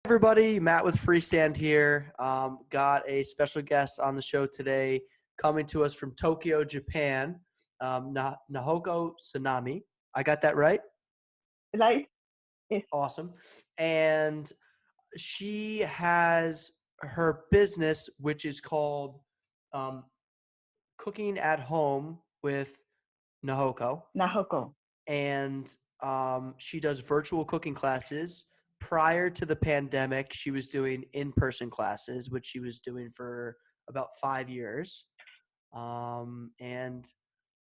Everybody, Matt with Freestand here. Got a special guest on the show today coming to us from Tokyo, Japan, Nahoko Sanami. I got that right? Right? Yes. Awesome. And she has her business, which is called um, Cooking at Home with Nahoko. Nahoko. And she does virtual cooking classes. Prior to the pandemic, she was doing in-person classes, which she was doing for about 5 years. And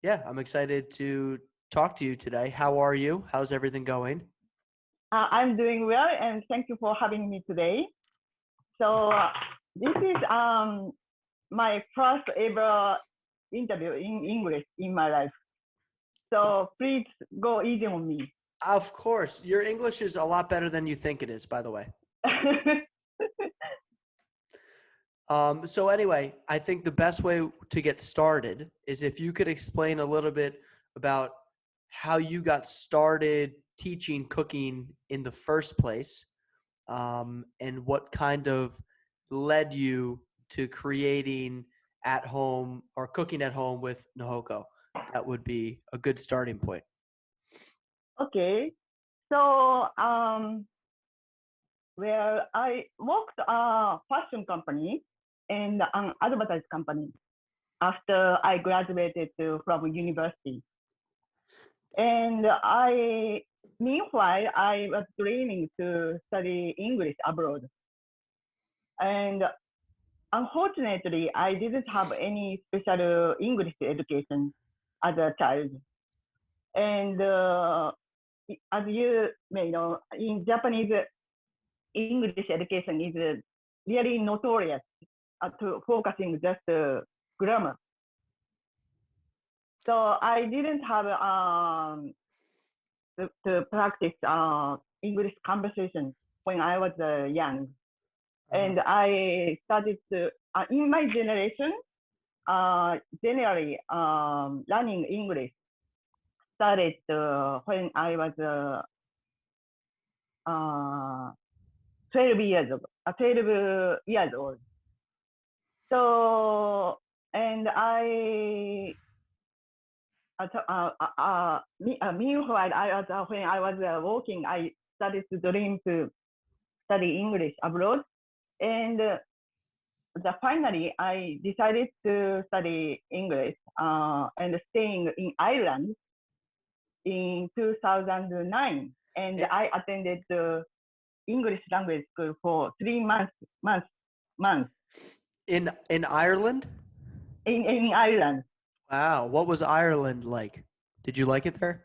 yeah, I'm excited to talk to you today. How are you? How's everything going? I'm doing well, and thank you for having me today. So this is my first ever interview in English in my life. So please go easy on me. Of course. Your English is a lot better than you think it is, by the way. So anyway, I think the best way to get started is if you could explain a little bit about how you got started teaching cooking in the first place, and what kind of led you to creating at home or cooking at home with Nahoko. That would be a good starting point. Okay. So well, I worked a fashion company and an advertising company after I graduated from university. And meanwhile, I was dreaming to study English abroad. And unfortunately, I didn't have any special English education as a child. And as you may know, in Japanese, English education is really notorious to focusing just grammar. So I didn't have to practice English conversation when I was young. And I started to, in my generation, generally learning English started when I was 12 years old. So, and meanwhile, when I was working, I started to dream to study English abroad. And finally, I decided to study English and staying in Ireland in 2009. And I attended the English language school for 3 months. In Ireland? In Ireland. Wow. What was Ireland like? Did you like it there?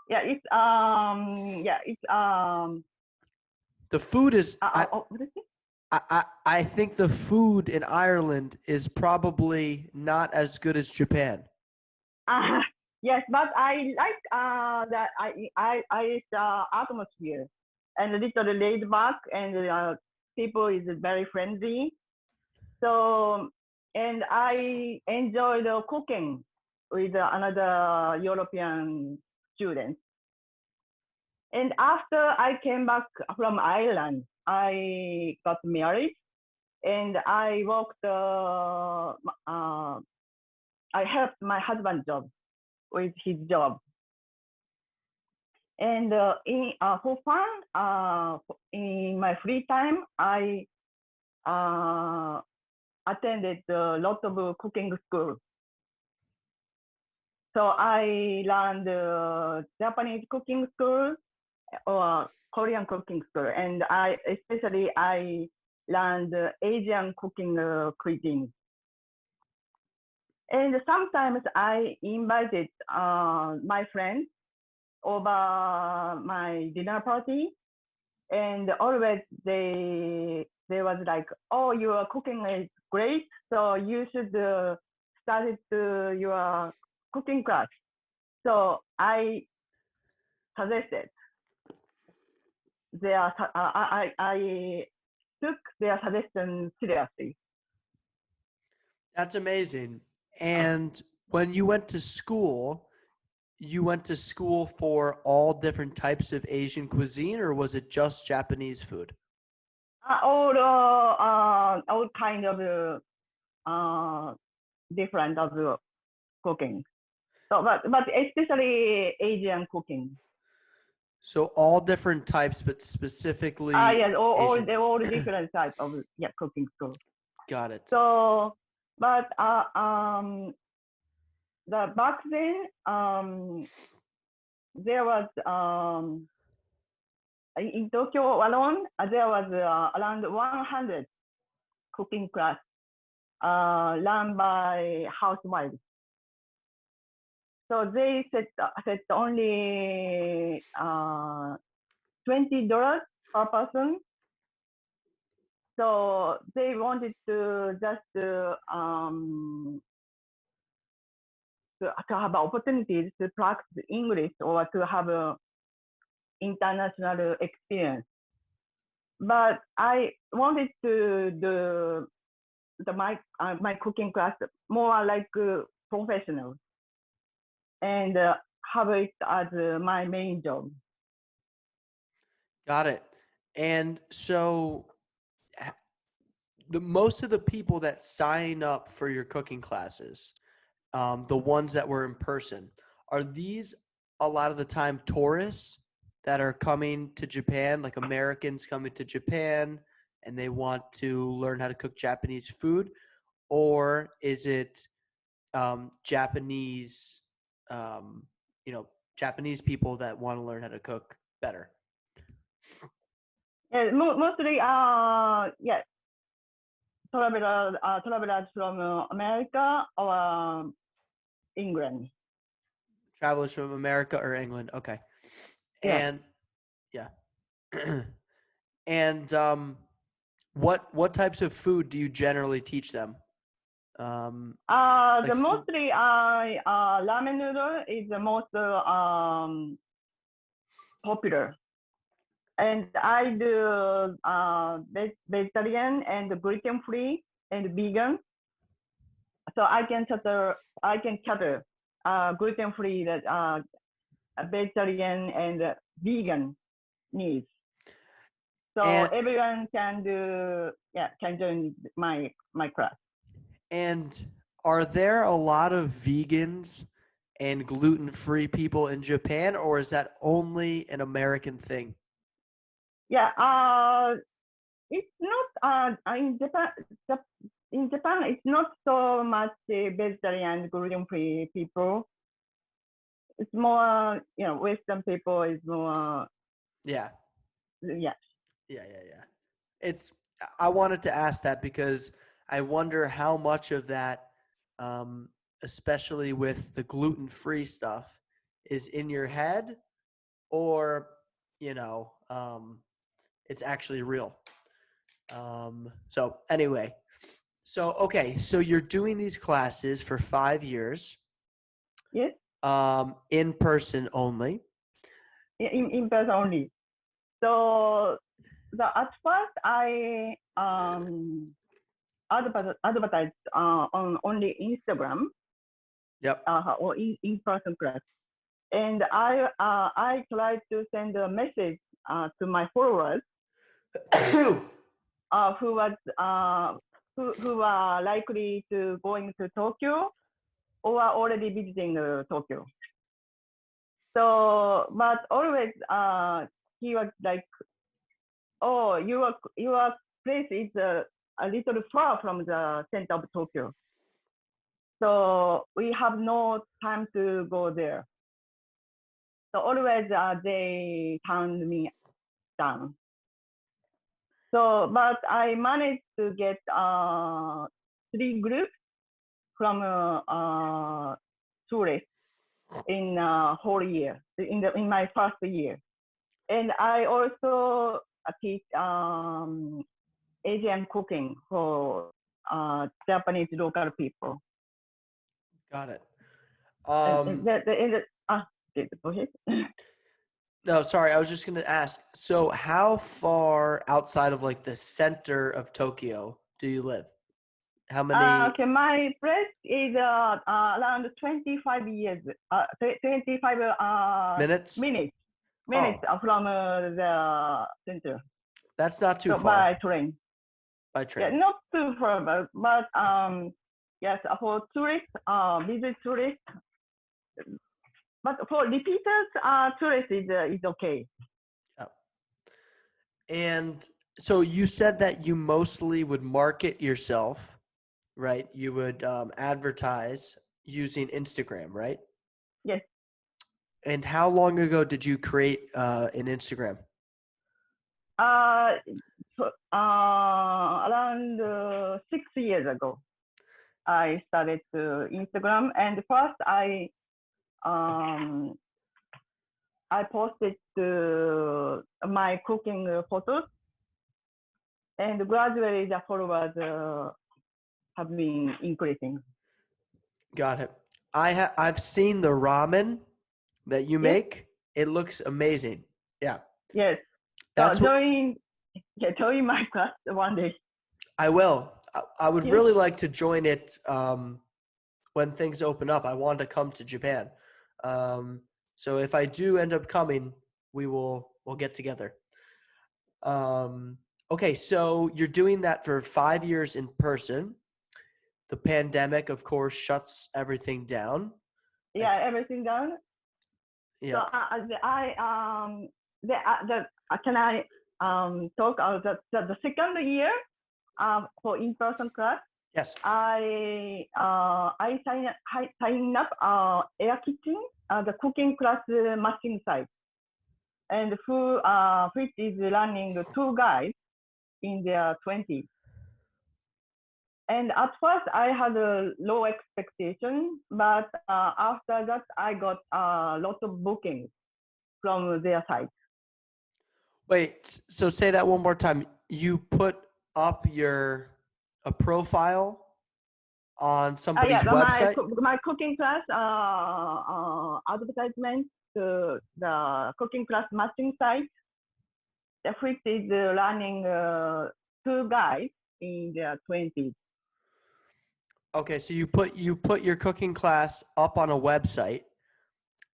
Yeah, the food is what is it? I think the food in Ireland is probably not as good as Japan. Yes, but I like that I atmosphere and a little laid back, and people is very friendly. So, and I enjoy the cooking with another European student. And after I came back from Ireland, I got married, and I worked. I helped my husband job with his job. And for fun, in my free time, I attended a lot of cooking schools. So I learned Japanese cooking school or Korean cooking school, and I learned Asian cooking cuisine. And sometimes I invited my friends over my dinner party, and always they was like, "Oh, your cooking is great, so you should start your cooking class." So I suggested I took their suggestion seriously. That's amazing. And when you went to school for all different types of Asian cuisine, or was it just Japanese food? All kind of different of cooking. So, but especially Asian cooking. So all different types, but specifically Yes, Asian. all different type of cooking school. Got it. So, but the back then there was in Tokyo alone there was around 100 cooking class run by housewives. So they set only $20 per person. So they wanted to just to have opportunities to practice English or to have a international experience. But I wanted to do my cooking class more like professional and have it as my main job. Got it. And so the most of the people that sign up for your cooking classes, the ones that were in person, are these a lot of the time tourists that are coming to Japan, like Americans coming to Japan and they want to learn how to cook Japanese food? Or is it Japanese, um, Japanese people that want to learn how to cook better? Yeah, mostly yes, travelers from America or England. Travelers from America or England. Okay. Yes. And yeah. And what types of food do you generally teach them? The Like mostly ramen noodle is the most popular, and I do vegetarian and gluten free and vegan. So I can cater gluten free that vegetarian and vegan needs. So and everyone can join my class. and are there a lot of vegans and gluten-free people in Japan, or is that only an American thing? Yeah, it's not in Japan. In Japan, it's not so much vegetarian gluten free people. It's more Western people is more Yeah. yeah. Yeah. It's I wanted to ask that because I wonder how much of that, um, especially with the gluten-free stuff, is in your head, or it's actually real. So anyway, so you're doing these classes for 5 years, Yes, in person only. in person only. So at first I advertised on only Instagram Yep. or in person class, and I tried to send a message to my followers who was who are likely to going to Tokyo or are already visiting Tokyo. So, but always he was like, "Oh, your place is a little far from the center of Tokyo, so we have no time to go there." So always they turned me down. So, but I managed to get 3 groups from tourists in whole year in my first year, and I also teach Asian cooking for Japanese local people. Got it. And go ahead. No, sorry, I was just gonna ask. So, how far outside of like the center of Tokyo do you live? How many Okay, my place is around 25 years, 25 minutes? minutes Oh, from the center. That's not too So far by train. by Yeah, train. not too far, but yes, for tourists, visit tourists, but for repeaters, tourists is okay. Yeah. And so you said that you mostly would market yourself, right? You would advertise using Instagram, right? Yes. And how long ago did you create an Instagram? Uh, around 6 years ago, I started Instagram, and first um, I posted my cooking photos, and gradually the followers have been increasing. Got it. I've seen the ramen that you Yes, make. It looks amazing. Yeah. yes. So That's what join my class one day. I will. I would Yes. really like to join it when things open up. I want to come to Japan. So if I do end up coming, we'll get together. Um, okay, so you're doing that for 5 years in person. The pandemic, of course, shuts everything down. Yeah, everything done. So Yeah. can I talk about the second year for in-person class? Yes. I sign up Air Kitchen, the cooking class matching site, and which is running two guys in their 20s. And at first, I had a low expectation, but after that, I got a lot of bookings from their site. Wait. So say that one more time. You put up a profile on somebody's Yeah, website. my cooking class advertisement to the cooking class matching site, which is running two guys in their 20s. Okay, so you put your cooking class up on a website,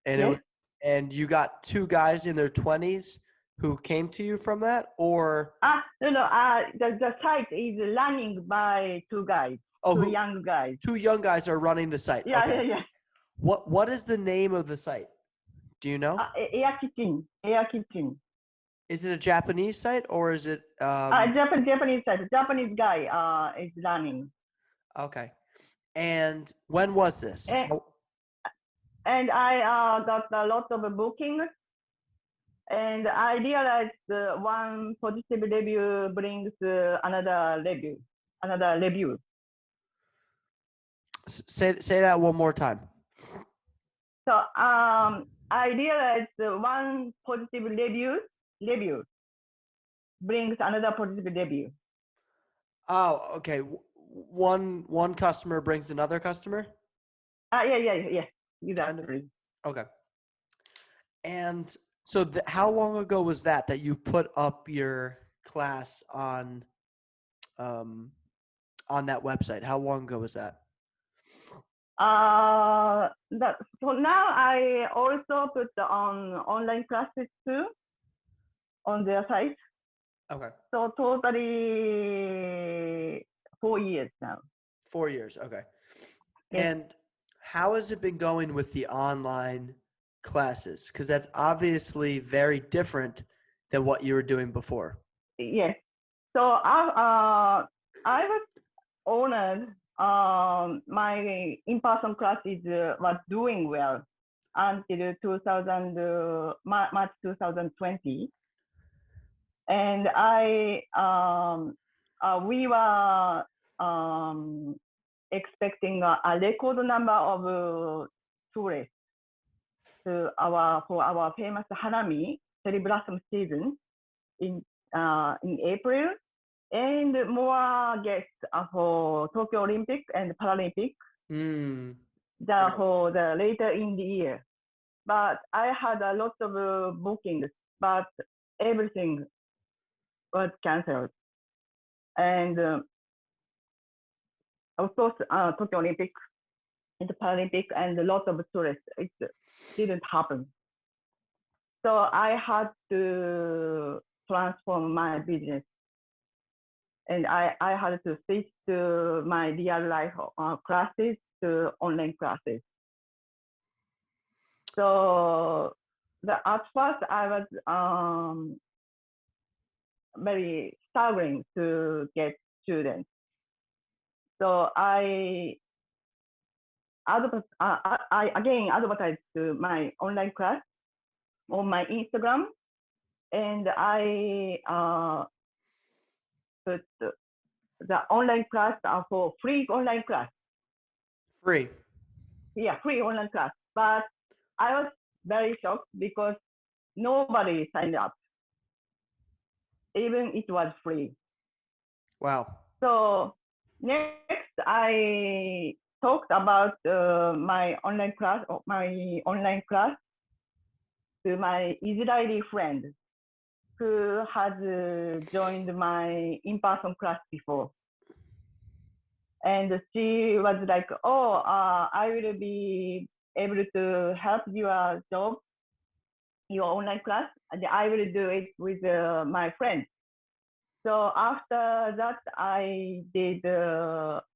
and Yes. and you got two guys in their 20s who came to you from that, or No, no. The site is running by two guys, oh, two who young guys. two young guys are running the site. Yeah, Okay, yeah, yeah. what is the name of the site? Do you know? Air kitchen, air kitchen. Is it a Japanese site or is it Japanese site, Japanese guy is running. okay? And when was this? And, and I got a lot of bookings, and I realized one positive review brings another review. Say that one more time. So I realized one positive review brings another positive review. Oh, okay. One customer brings another customer. Yeah, Kind of. exactly. Okay. And so, how long ago was that you put up your class um, on that website? How long ago was that? So now I also put on online classes too on their site. Okay. So totally 4 years now. 4 years. Okay. Yes, And how has it been going with the online classes? Because that's obviously very different than what you were doing before. yes. So I was honored. My in-person classes was doing well until 2000 March 2020, and we were expecting a record number of tourists for our famous Hanami cherry blossom season in April, and more guests for Tokyo Olympic and Paralympic Mm. for the later in the year. But I had a lot of bookings, but everything was canceled. And of course, Tokyo Olympic and the Paralympic and a lot of tourists, it didn't happen. So I had to transform my business. And I had to switch to my real life classes to online classes. So at first I was very struggling to get students. So I again advertised to my online class on my Instagram, and I put the online class for free online class. Free. Yeah, free online class. But I was very shocked because nobody signed up, even it was free. Wow. So next, I talked about my online class to my Israeli friend who has joined my in-person class before. And she was like, oh, I will be able to help your job, your online class, and I will do it with my friend. So after that, I did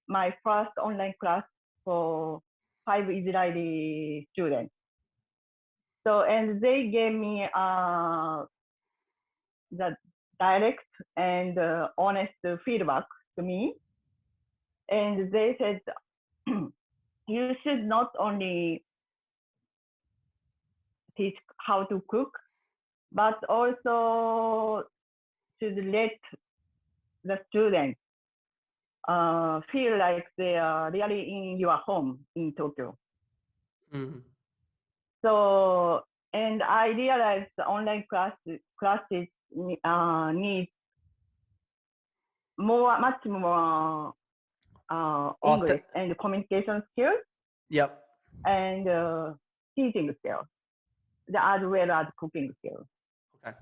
my first online class for 5 Israeli students. So, and they gave me the direct and honest feedback to me. And they said, you should not only teach how to cook, but also should let the students feel like they are really in your home in Tokyo. Mm-hmm. So, and I realized the online classes need much more English and communication skills. Yep. And teaching skills, as well as cooking skills. Okay.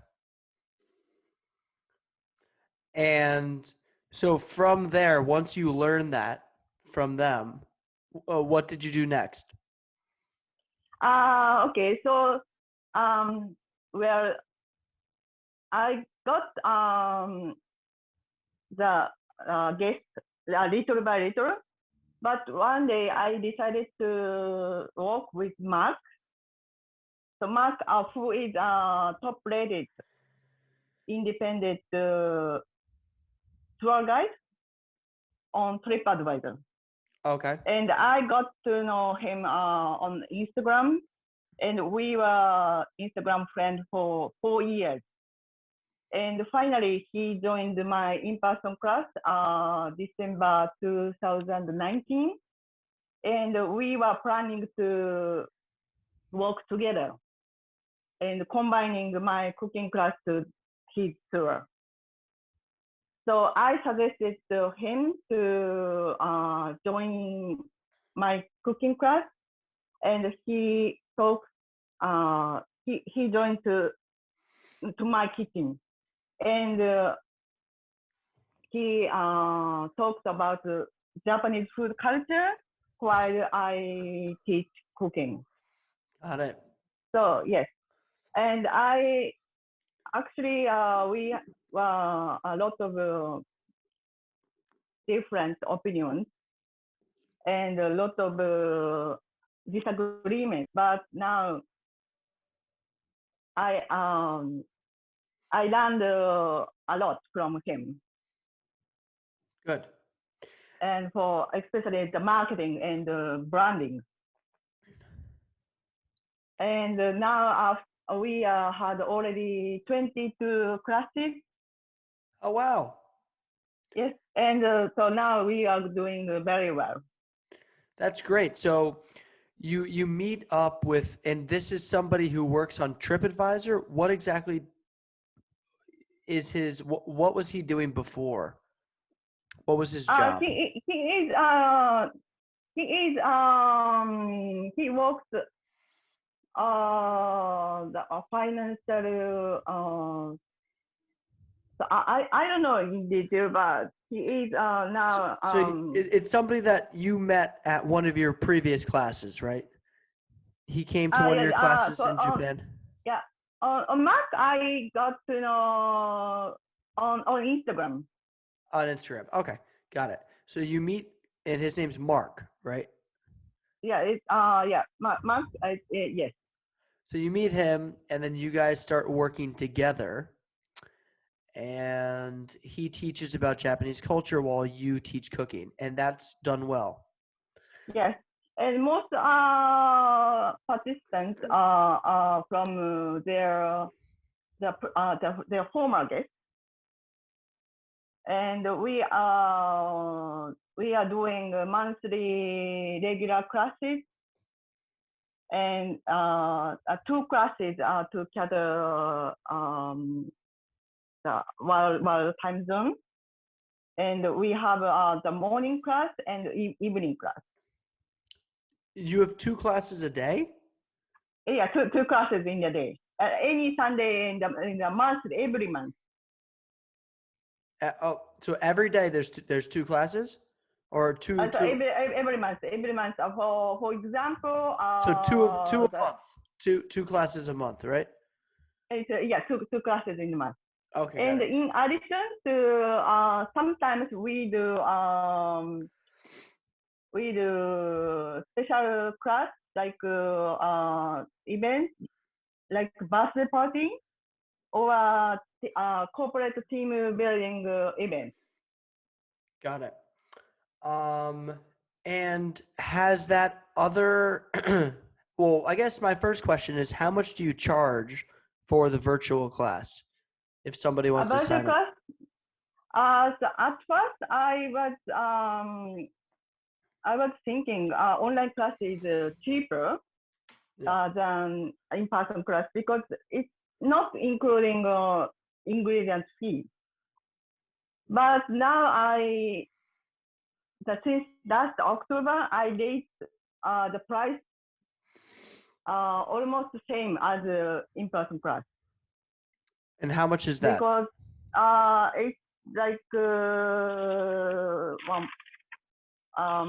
And so from there, once you learned that from them, what did you do next? Okay, so well, I got the guest little by little, but one day I decided to work with Mark. So Mark, who is top-rated independent tour guide on TripAdvisor. Okay. And I got to know him on Instagram, and we were Instagram friends for 4 years. And finally, he joined my in-person class December 2019, and we were planning to work together and combining my cooking class to his tour. So I suggested to him to join my cooking class, and he talked. He joined to my kitchen, and he talked about Japanese food culture while I teach cooking. Got it. So yes, and I actually we a lot of different opinions and a lot of disagreements. But now I learned a lot from him, Good. and for especially the marketing and branding. And now we had already 22 classes. Oh, wow. Yes, and so now we are doing very well. That's great. So you meet up with, and this is somebody who works on TripAdvisor. What exactly is what was he doing before? What was his job? He works the financial so I don't know in detail, but he is now So it's somebody that you met at one of your previous classes, right? He came to one of your classes in Japan. yeah, On Mac, I got to know on Instagram. On Instagram. Okay, got it. So you meet, and his name's Mark, right? Yeah, Mac. Yes, So you meet him, and then you guys start working together, and he teaches about Japanese culture while you teach cooking, and that's done well. yes. And most participants are from their former guests, and we are doing monthly regular classes and two classes to gather the while time zone. And we have the morning class and evening class. You have 2 classes a day? Yeah, two classes in a day. Any Sunday in the month, every month. So every day there's 2 classes, or two So two. every month, for example, So two a month, two classes a month, right? yeah, two classes in a month. Okay, got And it. in addition to sometimes we do special class like events like birthday party or corporate team building event. Got it. And has that other, well, I guess my first question is, how much do you charge for the virtual class if somebody wants to About the sign up? class, so at first I was thinking online class is cheaper Yeah. than in-person class because it's not including ingredient fee. But now since last October, I raised the price almost the same as in-person class And how much is that? because it's like um,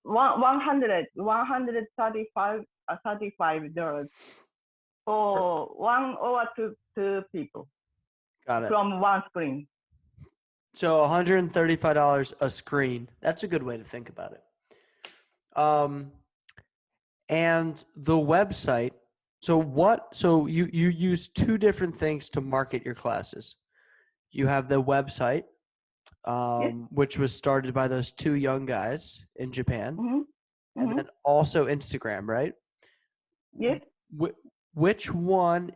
135 $35 for 1 or 2 people Got it. from one screen. So $135 a screen. That's a good way to think about it. And the website. So you use 2 different things to market your classes. You have the website, Yes. which was started by those 2 young guys in Japan, Mm-hmm. and Mm-hmm. then also Instagram, right? Yes. Which one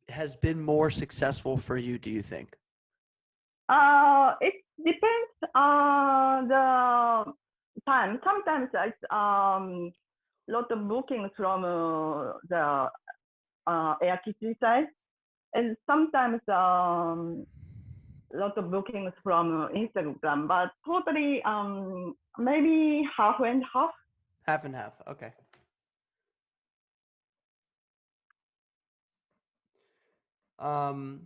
has been more successful for you, do you think? It depends on the time. Sometimes it's lot of bookings from the air kitchen side, and sometimes lot of bookings from Instagram. But totally, maybe half and half. Half and half. Okay. Um,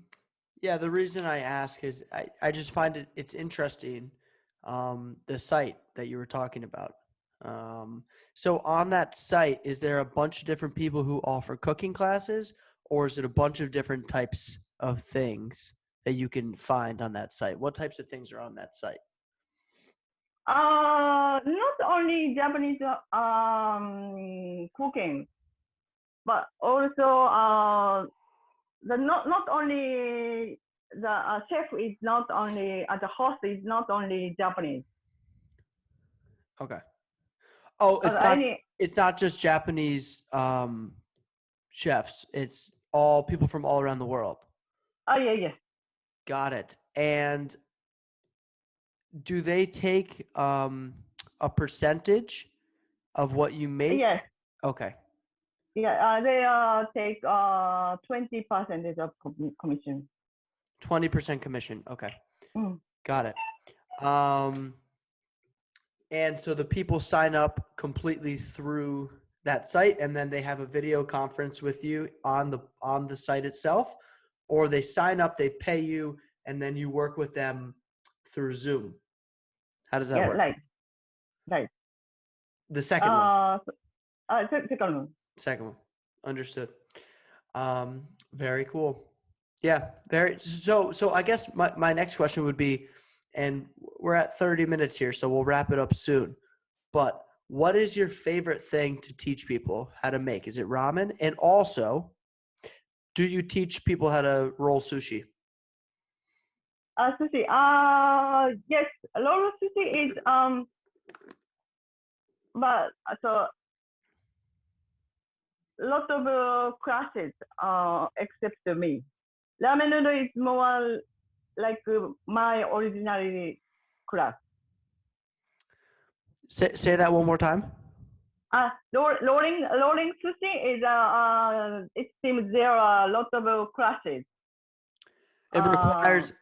yeah, the reason I ask is I just find it's interesting, the site that you were talking about. So on that site, is there a bunch of different people who offer cooking classes, or is it a bunch of different types of things that you can find on that site? What types of things are on that site? Not only Japanese cooking, but also not only the chef is not only the host is not only Japanese. Okay. Oh, Any it's not just Japanese chefs. It's all people from all around the world. yeah, yes, Got it. And do they take a percentage of what you make? yes, Okay. yeah. They take 20% of commission. 20% commission. Okay. Mm. Got it. And so the people sign up completely through that site, and then they have a video conference with you on the site itself, or they sign up, they pay you, and then you work with them through Zoom. How does that Yeah, work? like The second one. uh, second one. Second one. Understood. Very cool. Yeah, very. So I guess my next question would be, and we're at 30 minutes here, so we'll wrap it up soon. But what is your favorite thing to teach people how to make? Is it ramen? And also, do you teach people how to roll sushi? Sushi. Yes, roll sushi is but so lot of classes except me. Ramen noodle is more like my original class. Say that one more time. Rolling sushi is it seems there are a lot of classes. It Uh, requires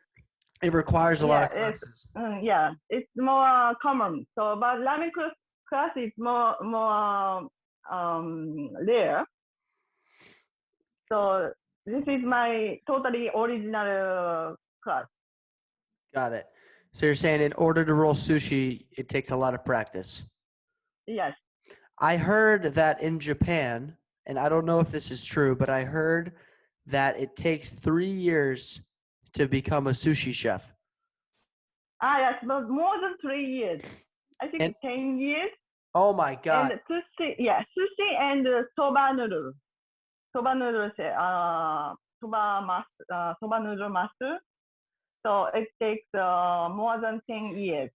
it requires a lot yeah, of classes. yeah, it's more common. So, but class is more rare. So this is my totally original class. Got it. So you're saying in order to roll sushi, it takes a lot of practice. Yes. I heard that in Japan, and I don't know if this is true, but I heard that it takes 3 years to become a sushi chef. Yes, but more than 3 years. I think And 10 years. oh my And God. sushi and soba noodle. Soba noodles, soba noodle master. So it takes more than 10 years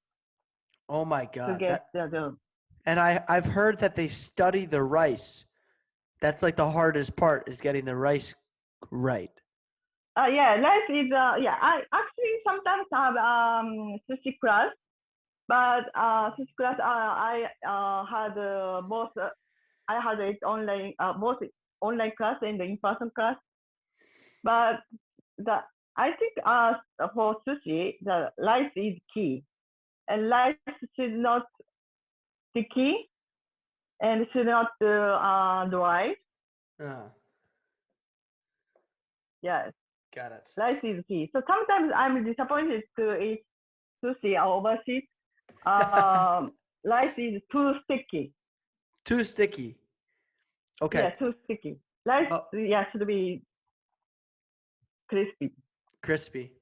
Oh my to God. get That the job. and I've heard that they study the rice. That's like the hardest part is getting the rice right. Yeah, rice is yeah. I actually sometimes have sushi class, but sushi class I had both. I had it online, both online class and the in-person class. But the I think for sushi the rice is key, and rice should not sticky and should not dry. Uh, Yes, got it. rice is key. So sometimes I'm disappointed to eat sushi overseas. Rice is too sticky. Too sticky. Okay. Yeah, too sticky. Rice, Oh, yeah, should be crispy. crispy.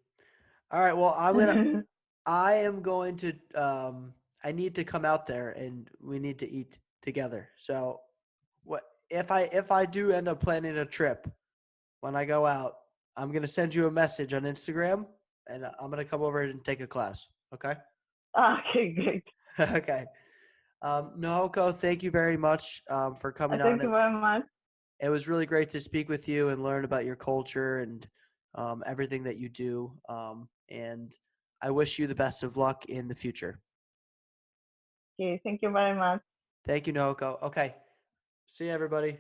All right. Well, I am going to I need to come out there and we need to eat together. So what if I do end up planning a trip when I go out, I'm going to send you a message on Instagram and I'm going to come over and take a class. Okay? Okay, great. Okay. Nahoko, thank you very much for coming on. Thank you very much. It was really great to speak with you and learn about your culture and everything that you do. And I wish you the best of luck in the future. Okay, thank you very much. Thank you, Nahoko. Okay. See you, everybody.